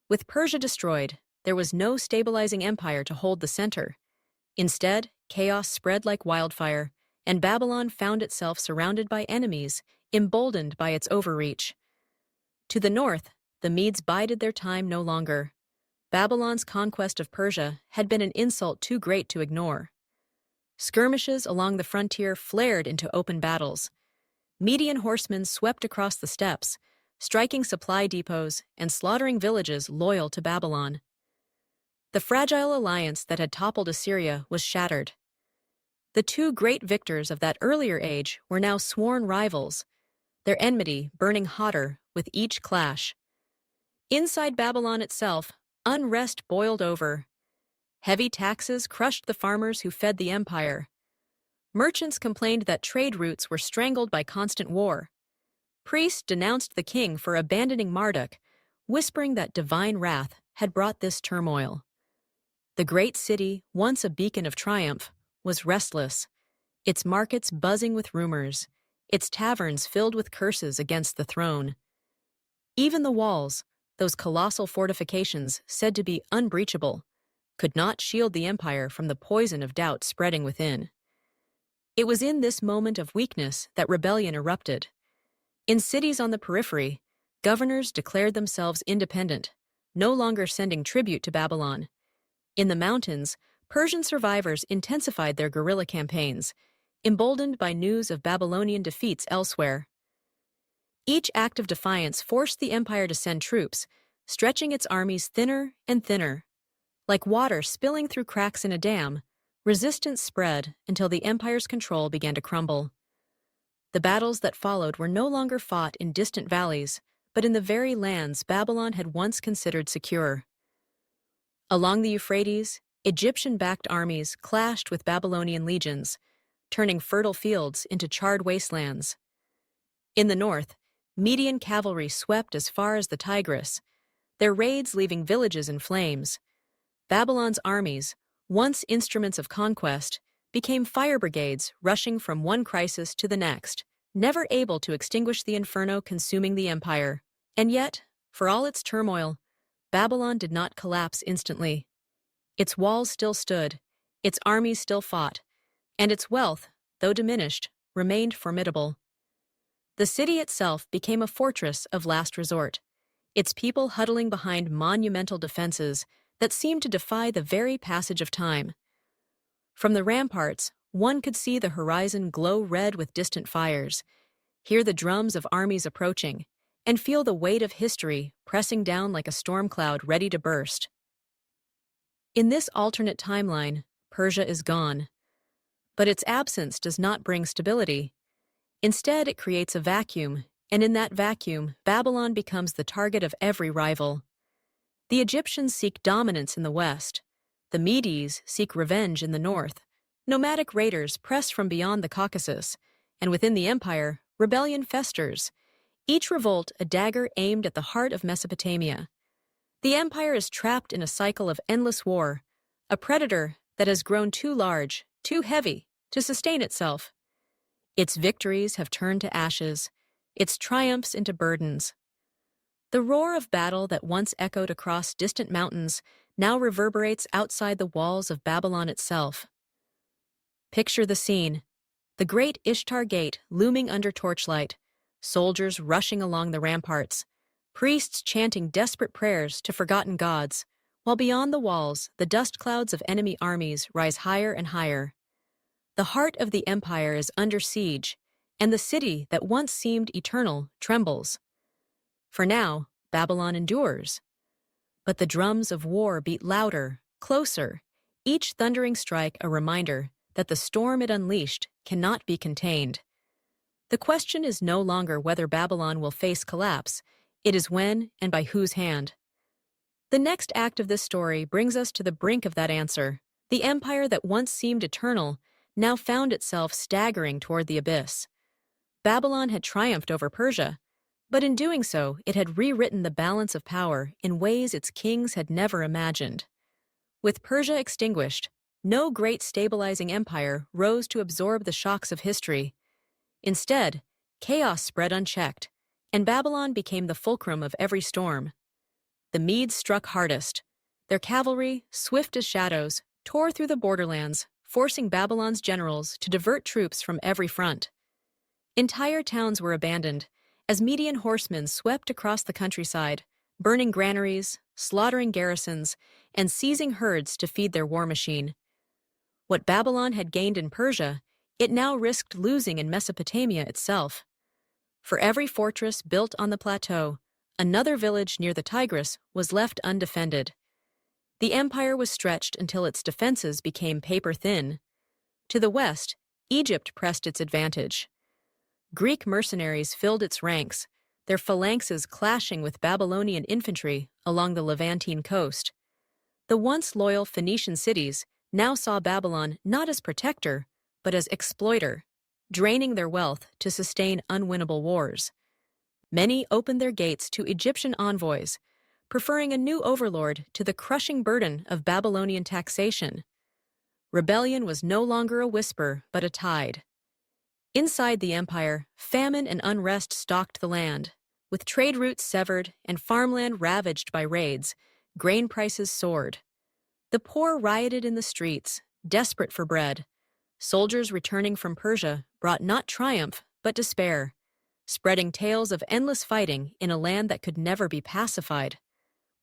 With Persia destroyed, there was no stabilizing empire to hold the center. Instead, chaos spread like wildfire, and Babylon found itself surrounded by enemies, emboldened by its overreach. To the north, the Medes bided their time no longer. Babylon's conquest of Persia had been an insult too great to ignore. Skirmishes along the frontier flared into open battles. Median horsemen swept across the steppes, striking supply depots and slaughtering villages loyal to Babylon. The fragile alliance that had toppled Assyria was shattered. The two great victors of that earlier age were now sworn rivals, their enmity burning hotter with each clash. Inside Babylon itself, unrest boiled over. Heavy taxes crushed the farmers who fed the empire. Merchants complained that trade routes were strangled by constant war. Priests denounced the king for abandoning Marduk, whispering that divine wrath had brought this turmoil. The great city, once a beacon of triumph, was restless, its markets buzzing with rumors, its taverns filled with curses against the throne. Even the walls, those colossal fortifications said to be unbreachable, could not shield the empire from the poison of doubt spreading within. It was in this moment of weakness that rebellion erupted. In cities on the periphery, governors declared themselves independent, no longer sending tribute to Babylon. In the mountains, Persian survivors intensified their guerrilla campaigns, emboldened by news of Babylonian defeats elsewhere. Each act of defiance forced the empire to send troops, stretching its armies thinner and thinner. Like water spilling through cracks in a dam, resistance spread until the empire's control began to crumble. The battles that followed were no longer fought in distant valleys, but in the very lands Babylon had once considered secure. Along the Euphrates, Egyptian-backed armies clashed with Babylonian legions, turning fertile fields into charred wastelands. In the north, Median cavalry swept as far as the Tigris, their raids leaving villages in flames. Babylon's armies, once instruments of conquest, became fire brigades rushing from one crisis to the next, never able to extinguish the inferno consuming the empire. And yet, for all its turmoil, Babylon did not collapse instantly. Its walls still stood, its armies still fought, and its wealth, though diminished, remained formidable. The city itself became a fortress of last resort, its people huddling behind monumental defenses that seemed to defy the very passage of time. From the ramparts, one could see the horizon glow red with distant fires, hear the drums of armies approaching, and feel the weight of history pressing down like a storm cloud ready to burst. In this alternate timeline, Persia is gone. But its absence does not bring stability. Instead, it creates a vacuum, and in that vacuum, Babylon becomes the target of every rival. The Egyptians seek dominance in the west. The Medes seek revenge in the north. Nomadic raiders press from beyond the Caucasus, and within the empire, rebellion festers, each revolt a dagger aimed at the heart of Mesopotamia. The empire is trapped in a cycle of endless war, a predator that has grown too large, too heavy, to sustain itself. Its victories have turned to ashes, its triumphs into burdens. The roar of battle that once echoed across distant mountains now reverberates outside the walls of Babylon itself. Picture the scene: the great Ishtar Gate looming under torchlight, soldiers rushing along the ramparts, priests chanting desperate prayers to forgotten gods, while beyond the walls the dust clouds of enemy armies rise higher and higher. The heart of the empire is under siege, and the city that once seemed eternal trembles. For now, Babylon endures. But the drums of war beat louder, closer, each thundering strike a reminder that the storm it unleashed cannot be contained. The question is no longer whether Babylon will face collapse, it is when and by whose hand. The next act of this story brings us to the brink of that answer. The empire that once seemed eternal now found itself staggering toward the abyss. Babylon had triumphed over Persia, but in doing so, it had rewritten the balance of power in ways its kings had never imagined. With Persia extinguished, no great stabilizing empire rose to absorb the shocks of history. Instead, chaos spread unchecked, and Babylon became the fulcrum of every storm. The Medes struck hardest. Their cavalry, swift as shadows, tore through the borderlands, forcing Babylon's generals to divert troops from every front. Entire towns were abandoned, as Median horsemen swept across the countryside, burning granaries, slaughtering garrisons, and seizing herds to feed their war machine. What Babylon had gained in Persia, it now risked losing in Mesopotamia itself. For every fortress built on the plateau, another village near the Tigris was left undefended. The empire was stretched until its defenses became paper-thin. To the west, Egypt pressed its advantage. Greek mercenaries filled its ranks, their phalanxes clashing with Babylonian infantry along the Levantine coast. The once loyal Phoenician cities now saw Babylon not as protector, but as exploiter, draining their wealth to sustain unwinnable wars. Many opened their gates to Egyptian envoys, preferring a new overlord to the crushing burden of Babylonian taxation. Rebellion was no longer a whisper, but a tide. Inside the empire, famine and unrest stalked the land. With trade routes severed and farmland ravaged by raids, grain prices soared. The poor rioted in the streets, desperate for bread. Soldiers returning from Persia brought not triumph, but despair, spreading tales of endless fighting in a land that could never be pacified.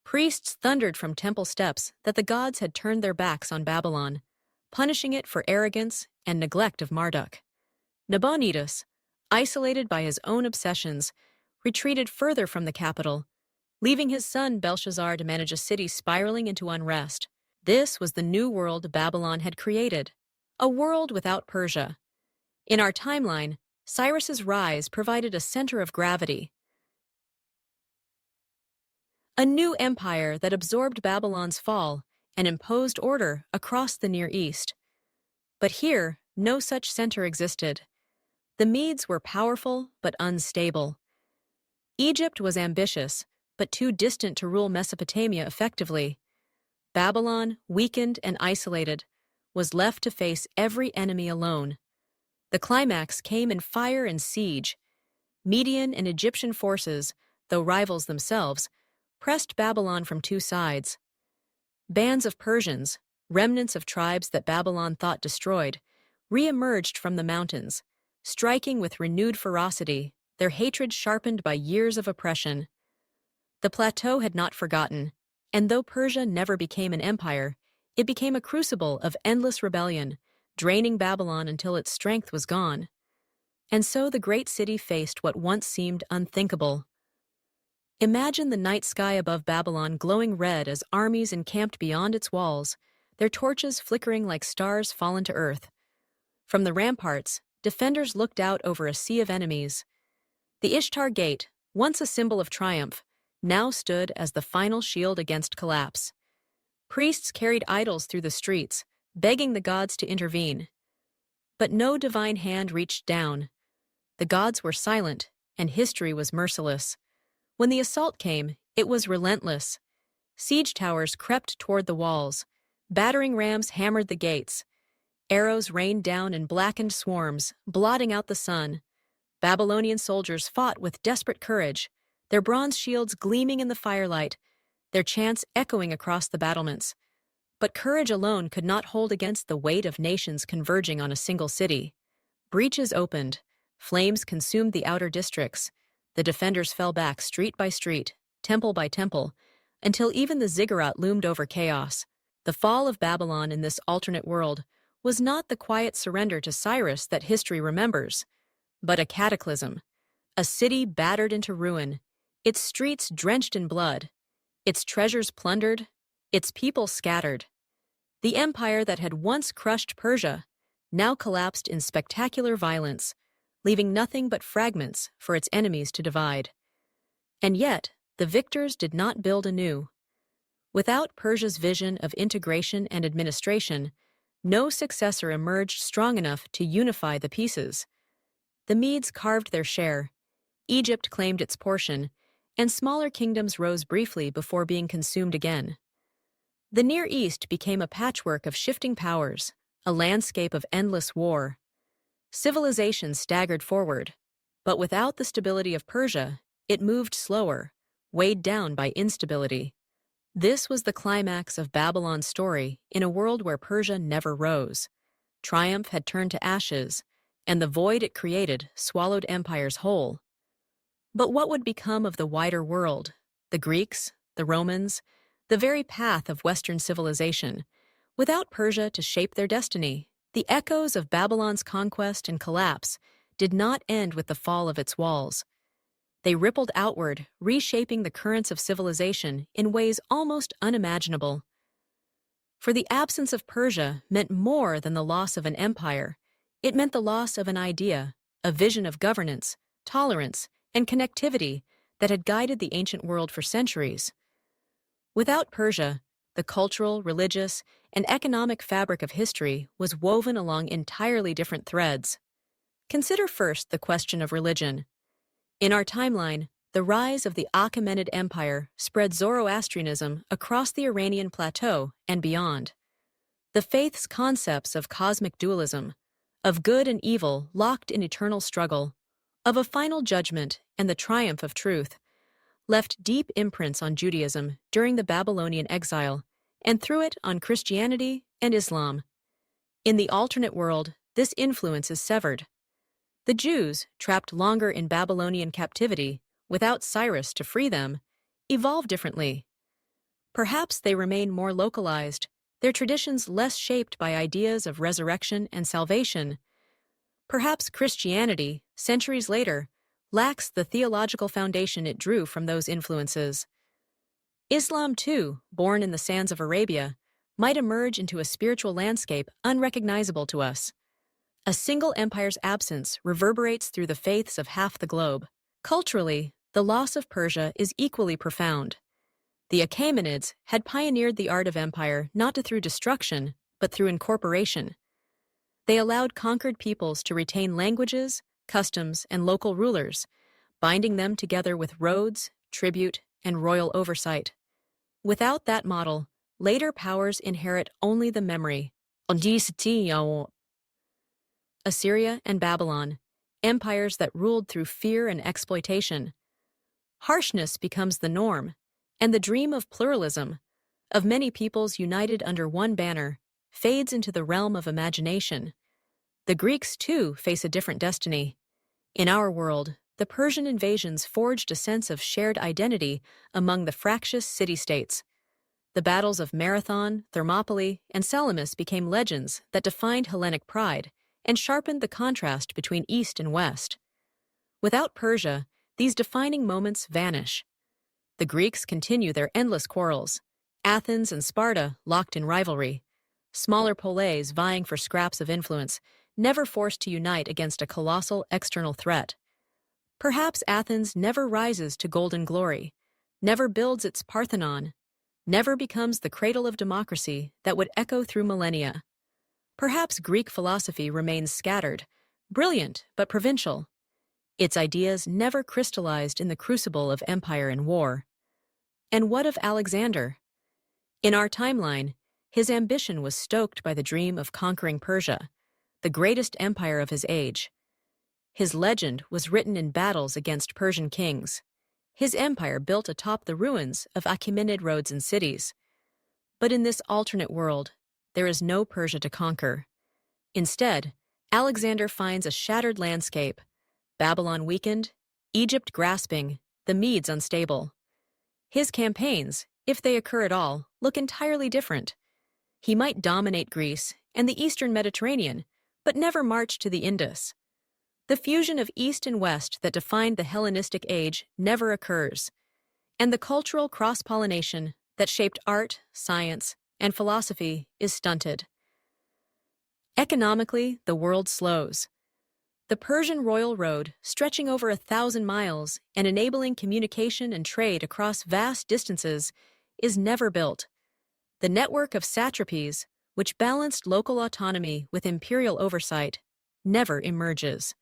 Priests thundered from temple steps that the gods had turned their backs on Babylon, punishing it for arrogance and neglect of Marduk. Nabonidus, isolated by his own obsessions, retreated further from the capital, leaving his son Belshazzar to manage a city spiraling into unrest. This was the new world Babylon had created, a world without Persia. In our timeline, Cyrus's rise provided a center of gravity, a new empire that absorbed Babylon's fall and imposed order across the Near East. But here, no such center existed. The Medes were powerful but unstable. Egypt was ambitious, but too distant to rule Mesopotamia effectively. Babylon, weakened and isolated, was left to face every enemy alone. The climax came in fire and siege. Median and Egyptian forces, though rivals themselves, pressed Babylon from two sides. Bands of Persians, remnants of tribes that Babylon thought destroyed, re-emerged from the mountains, striking with renewed ferocity, their hatred sharpened by years of oppression. The plateau had not forgotten, and though Persia never became an empire, it became a crucible of endless rebellion, draining Babylon until its strength was gone. And so the great city faced what once seemed unthinkable. Imagine the night sky above Babylon glowing red as armies encamped beyond its walls, their torches flickering like stars fallen to earth. From the ramparts, defenders looked out over a sea of enemies. The Ishtar Gate, once a symbol of triumph, now stood as the final shield against collapse. Priests carried idols through the streets, begging the gods to intervene. But no divine hand reached down. The gods were silent, and history was merciless. When the assault came, it was relentless. Siege towers crept toward the walls. Battering rams hammered the gates. Arrows rained down in blackened swarms, blotting out the sun. Babylonian soldiers fought with desperate courage, their bronze shields gleaming in the firelight, their chants echoing across the battlements. But courage alone could not hold against the weight of nations converging on a single city. Breaches opened, flames consumed the outer districts. The defenders fell back street by street, temple by temple, until even the ziggurat loomed over chaos. The fall of Babylon in this alternate world was not the quiet surrender to Cyrus that history remembers, but a cataclysm, a city battered into ruin, its streets drenched in blood, its treasures plundered, its people scattered. The empire that had once crushed Persia now collapsed in spectacular violence, leaving nothing but fragments for its enemies to divide. And yet, the victors did not build anew. Without Persia's vision of integration and administration, no successor emerged strong enough to unify the pieces. The Medes carved their share, Egypt claimed its portion, and smaller kingdoms rose briefly before being consumed again. The Near East became a patchwork of shifting powers, a landscape of endless war. Civilization staggered forward, but without the stability of Persia, it moved slower, weighed down by instability. This was the climax of Babylon's story in a world where Persia never rose. Triumph had turned to ashes, and the void it created swallowed empires whole. But what would become of the wider world, the Greeks, the Romans, the very path of Western civilization, without Persia to shape their destiny? The echoes of Babylon's conquest and collapse did not end with the fall of its walls. They rippled outward, reshaping the currents of civilization in ways almost unimaginable. For the absence of Persia meant more than the loss of an empire. It meant the loss of an idea, a vision of governance, tolerance, and connectivity that had guided the ancient world for centuries. Without Persia, the cultural, religious, and economic fabric of history was woven along entirely different threads. Consider first the question of religion. In our timeline, the rise of the Achaemenid Empire spread Zoroastrianism across the Iranian plateau and beyond. The faith's concepts of cosmic dualism, of good and evil locked in eternal struggle, of a final judgment and the triumph of truth, left deep imprints on Judaism during the Babylonian exile, and through it on Christianity and Islam. In the alternate world, this influence is severed. The Jews, trapped longer in Babylonian captivity, without Cyrus to free them, evolve differently. Perhaps they remain more localized, their traditions less shaped by ideas of resurrection and salvation. Perhaps Christianity, centuries later, lacks the theological foundation it drew from those influences. Islam, too, born in the sands of Arabia, might emerge into a spiritual landscape unrecognizable to us. A single empire's absence reverberates through the faiths of half the globe. Culturally, the loss of Persia is equally profound. The Achaemenids had pioneered the art of empire not through destruction, but through incorporation. They allowed conquered peoples to retain languages, customs, and local rulers, binding them together with roads, tribute, and royal oversight. Without that model, later powers inherit only the memory. Assyria and Babylon, empires that ruled through fear and exploitation. Harshness becomes the norm, and the dream of pluralism, of many peoples united under one banner, fades into the realm of imagination. The Greeks, too, face a different destiny. In our world, the Persian invasions forged a sense of shared identity among the fractious city-states. The battles of Marathon, Thermopylae, and Salamis became legends that defined Hellenic pride and sharpened the contrast between East and West. Without Persia, these defining moments vanish. The Greeks continue their endless quarrels, Athens and Sparta locked in rivalry, smaller poleis vying for scraps of influence, never forced to unite against a colossal external threat. Perhaps Athens never rises to golden glory, never builds its Parthenon, never becomes the cradle of democracy that would echo through millennia. Perhaps Greek philosophy remains scattered, brilliant but provincial. Its ideas never crystallized in the crucible of empire and war. And what of Alexander? In our timeline, his ambition was stoked by the dream of conquering Persia, the greatest empire of his age. His legend was written in battles against Persian kings. His empire built atop the ruins of Achaemenid roads and cities. But in this alternate world, there is no Persia to conquer. Instead, Alexander finds a shattered landscape, Babylon weakened, Egypt grasping, the Medes unstable. His campaigns, if they occur at all, look entirely different. He might dominate Greece and the eastern Mediterranean, but never march to the Indus. The fusion of East and West that defined the Hellenistic age never occurs, and the cultural cross-pollination that shaped art, science, and philosophy is stunted. Economically, the world slows. The Persian royal road, stretching over 1,000 miles and enabling communication and trade across vast distances, is never built. The network of satrapies, which balanced local autonomy with imperial oversight, never emerges.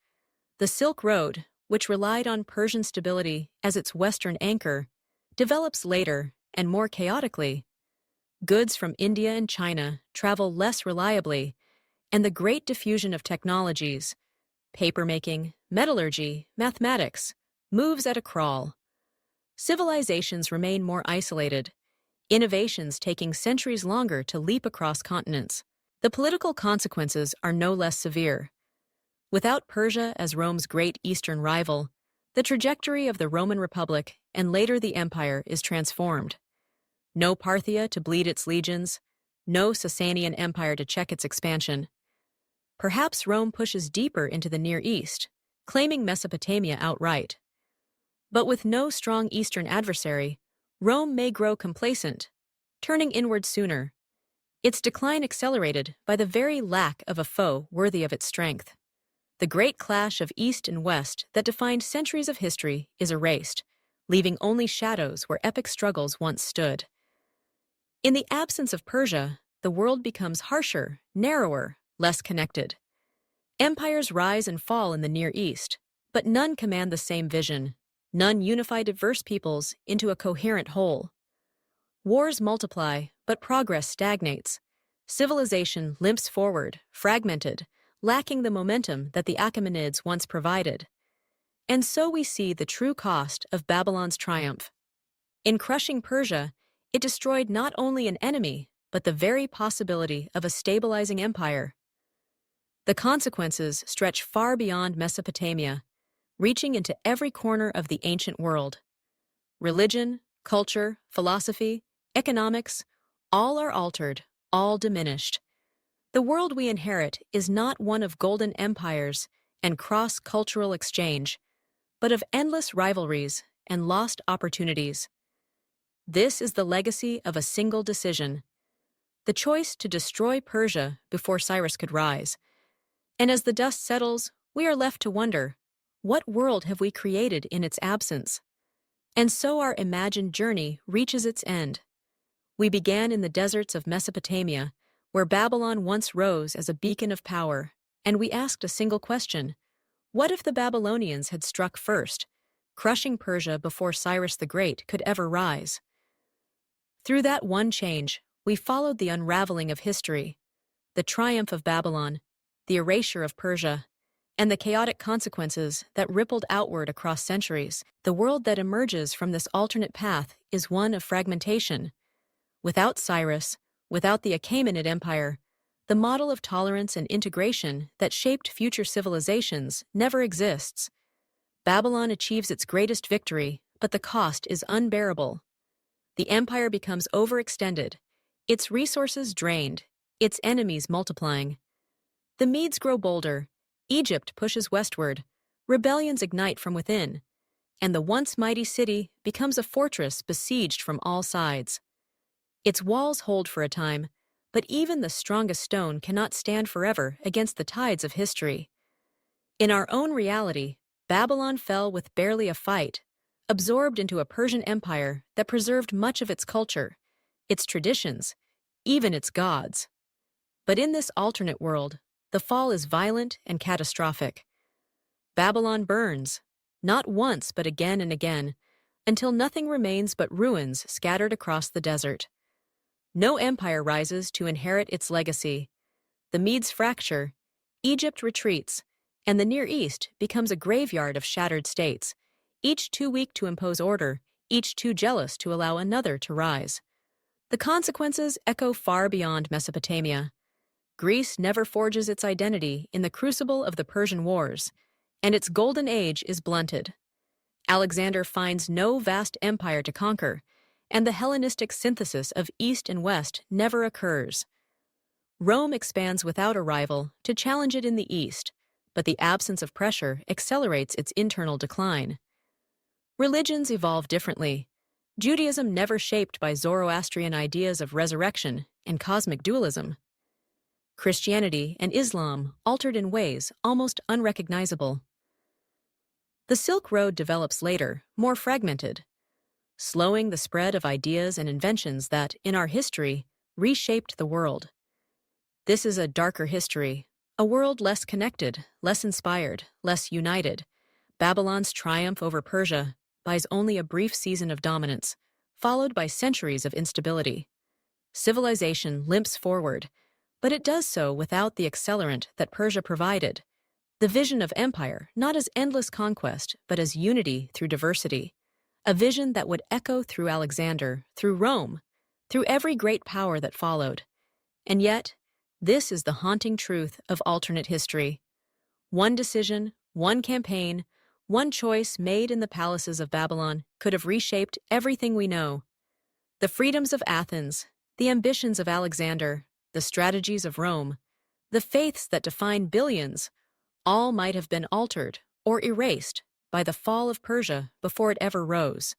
The Silk Road, which relied on Persian stability as its western anchor, develops later and more chaotically. Goods from India and China travel less reliably, and the great diffusion of technologies, papermaking, metallurgy, mathematics, moves at a crawl. Civilizations remain more isolated, innovations taking centuries longer to leap across continents. The political consequences are no less severe. Without Persia as Rome's great eastern rival, the trajectory of the Roman Republic and later the empire is transformed. No Parthia to bleed its legions, no Sasanian Empire to check its expansion. Perhaps Rome pushes deeper into the Near East, claiming Mesopotamia outright. But with no strong eastern adversary, Rome may grow complacent, turning inward sooner. Its decline accelerated by the very lack of a foe worthy of its strength. The great clash of East and West that defined centuries of history is erased, leaving only shadows where epic struggles once stood. In the absence of Persia, the world becomes harsher, narrower, less connected. Empires rise and fall in the Near East, but none command the same vision. None unify diverse peoples into a coherent whole. Wars multiply, but progress stagnates. Civilization limps forward, fragmented, lacking the momentum that the Achaemenids once provided. And so we see the true cost of Babylon's triumph. In crushing Persia, it destroyed not only an enemy, but the very possibility of a stabilizing empire. The consequences stretch far beyond Mesopotamia, reaching into every corner of the ancient world. Religion, culture, philosophy, economics, all are altered, all diminished. The world we inherit is not one of golden empires and cross-cultural exchange, but of endless rivalries and lost opportunities. This is the legacy of a single decision, the choice to destroy Persia before Cyrus could rise. And as the dust settles, we are left to wonder, what world have we created in its absence? And so our imagined journey reaches its end. We began in the deserts of Mesopotamia, where Babylon once rose as a beacon of power, and we asked a single question: what if the Babylonians had struck first, crushing Persia before Cyrus the Great could ever rise? Through that one change, we followed the unraveling of history, the triumph of Babylon, the erasure of Persia, and the chaotic consequences that rippled outward across centuries. The world that emerges from this alternate path is one of fragmentation. Without Cyrus, without the Achaemenid Empire, the model of tolerance and integration that shaped future civilizations never exists. Babylon achieves its greatest victory, but the cost is unbearable. The empire becomes overextended, its resources drained, its enemies multiplying. The Medes grow bolder, Egypt pushes westward, rebellions ignite from within, and the once mighty city becomes a fortress besieged from all sides. Its walls hold for a time, but even the strongest stone cannot stand forever against the tides of history. In our own reality, Babylon fell with barely a fight, absorbed into a Persian empire that preserved much of its culture, its traditions, even its gods. But in this alternate world, the fall is violent and catastrophic. Babylon burns, not once but again and again, until nothing remains but ruins scattered across the desert. No empire rises to inherit its legacy. The Medes fracture, Egypt retreats, and the Near East becomes a graveyard of shattered states, each too weak to impose order, each too jealous to allow another to rise. The consequences echo far beyond Mesopotamia. Greece never forges its identity in the crucible of the Persian Wars, and its golden age is blunted. Alexander finds no vast empire to conquer, and the Hellenistic synthesis of East and West never occurs. Rome expands without a rival to challenge it in the East, but the absence of pressure accelerates its internal decline. Religions evolve differently. Judaism never shaped by Zoroastrian ideas of resurrection and cosmic dualism. Christianity and Islam altered in ways almost unrecognizable. The Silk Road develops later, more fragmented, slowing the spread of ideas and inventions that, in our history, reshaped the world. This is a darker history, a world less connected, less inspired, less united. Babylon's triumph over Persia buys only a brief season of dominance, followed by centuries of instability. Civilization limps forward, but it does so without the accelerant that Persia provided, the vision of empire not as endless conquest, but as unity through diversity, a vision that would echo through Alexander, through Rome, through every great power that followed. And yet, this is the haunting truth of alternate history. One decision, one campaign, one choice made in the palaces of Babylon could have reshaped everything we know. The freedoms of Athens, the ambitions of Alexander, the strategies of Rome, the faiths that define billions, all might have been altered or erased by the fall of Persia before it ever rose.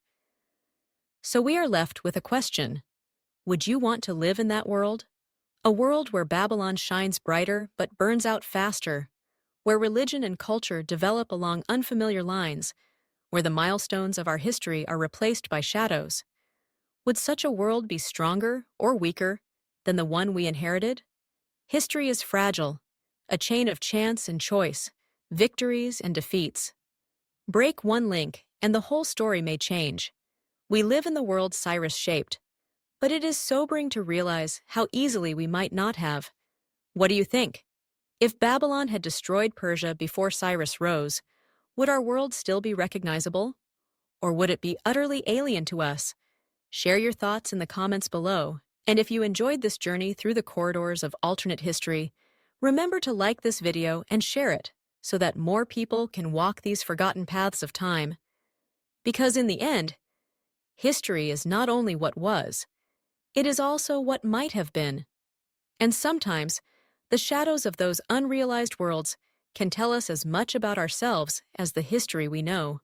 So we are left with a question. Would you want to live in that world? A world where Babylon shines brighter but burns out faster, where religion and culture develop along unfamiliar lines, where the milestones of our history are replaced by shadows. Would such a world be stronger or weaker than the one we inherited? History is fragile, a chain of chance and choice, victories and defeats. Break one link, and the whole story may change. We live in the world Cyrus shaped, but it is sobering to realize how easily we might not have. What do you think? If Babylon had destroyed Persia before Cyrus rose, Would our world still be recognizable? Or would it be utterly alien to us? Share your thoughts in the comments below, and if you enjoyed this journey through the corridors of alternate history, remember to like this video and share it so that more people can walk these forgotten paths of time. Because in the end, history is not only what was, it is also what might have been. And sometimes, the shadows of those unrealized worlds can tell us as much about ourselves as the history we know.